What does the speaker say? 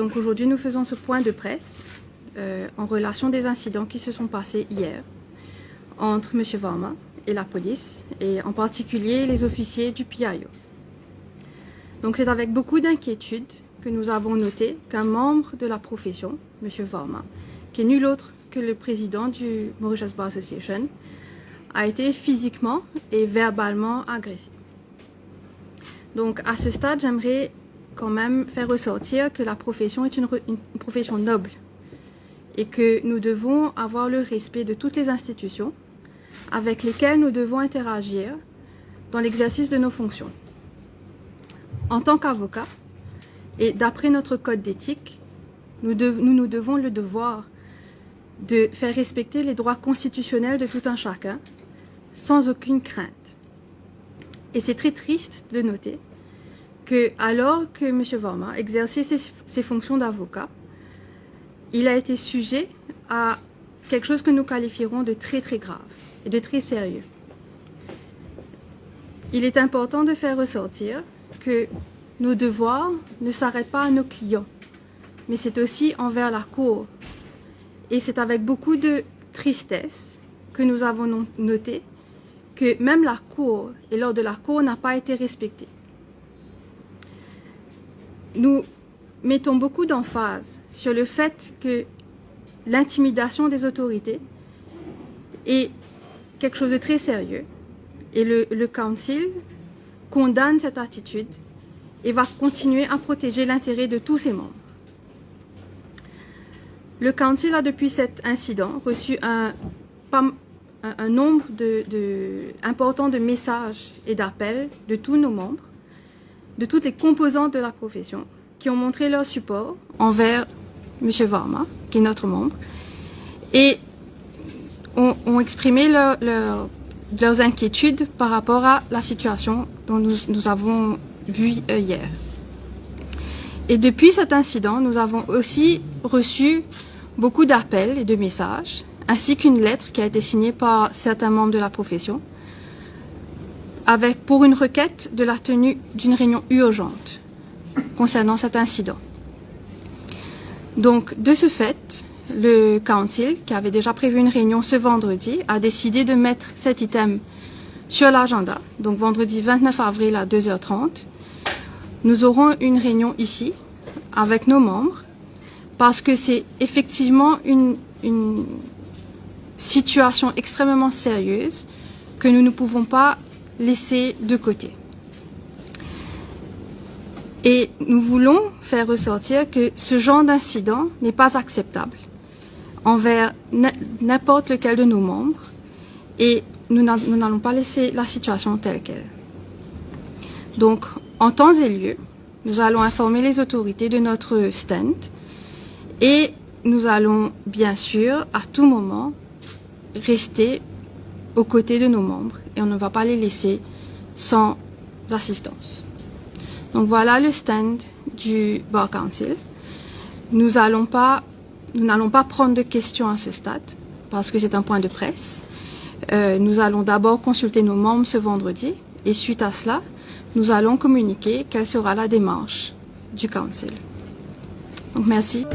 Donc aujourd'hui, nous faisons ce point de presse en relation des incidents qui se sont passés hier entre M. Varma et la police, et en particulier les officiers du PIO. Donc c'est avec beaucoup d'inquiétude que nous avons noté qu'un membre de la profession, M. Varma, qui est nul autre que le président du Mauritius Bar Association, a été physiquement et verbalement agressé. Donc à ce stade, j'aimerais quand même faire ressortir que la profession est une profession noble et que nous devons avoir le respect de toutes les institutions avec lesquelles nous devons interagir dans l'exercice de nos fonctions. En tant qu'avocats, et d'après notre code d'éthique, nous devons le devoir de faire respecter les droits constitutionnels de tout un chacun sans aucune crainte. Et c'est très triste de noter que, alors que M. Varma exerçait ses fonctions d'avocat, il a été sujet à quelque chose que nous qualifierons de très très grave et de très sérieux. Il est important de faire ressortir que nos devoirs ne s'arrêtent pas à nos clients, mais c'est aussi envers la Cour. Et c'est avec beaucoup de tristesse que nous avons noté que même la Cour et l'ordre de la Cour n'a pas été respecté. Nous mettons beaucoup d'emphase sur le fait que l'intimidation des autorités est quelque chose de très sérieux et le Council condamne cette attitude et va continuer à protéger l'intérêt de tous ses membres. Le Council a depuis cet incident reçu un nombre important de messages et d'appels de tous nos membres, de toutes les composantes de la profession, qui ont montré leur support envers M. Varma, qui est notre membre, et ont exprimé leurs inquiétudes par rapport à la situation dont nous avons vu hier. Et depuis cet incident, nous avons aussi reçu beaucoup d'appels et de messages, ainsi qu'une lettre qui a été signée par certains membres de la profession, pour une requête de la tenue d'une réunion urgente concernant cet incident. Donc, de ce fait, le Council, qui avait déjà prévu une réunion ce vendredi, a décidé de mettre cet item sur l'agenda. Donc, vendredi 29 avril à 2h30, nous aurons une réunion ici avec nos membres parce que c'est effectivement une situation extrêmement sérieuse que nous ne pouvons pas laisser de côté. Et nous voulons faire ressortir que ce genre d'incident n'est pas acceptable envers n'importe lequel de nos membres et nous n'allons pas laisser la situation telle qu'elle. Donc, en temps et lieu, nous allons informer les autorités de notre stand et nous allons bien sûr à tout moment rester aux côtés de nos membres et on ne va pas les laisser sans assistance. Donc voilà le stand du Bar Council. Nous n'allons pas prendre de questions à ce stade parce que c'est un point de presse. Nous allons d'abord consulter nos membres ce vendredi et suite à cela, nous allons communiquer quelle sera la démarche du Council. Donc merci.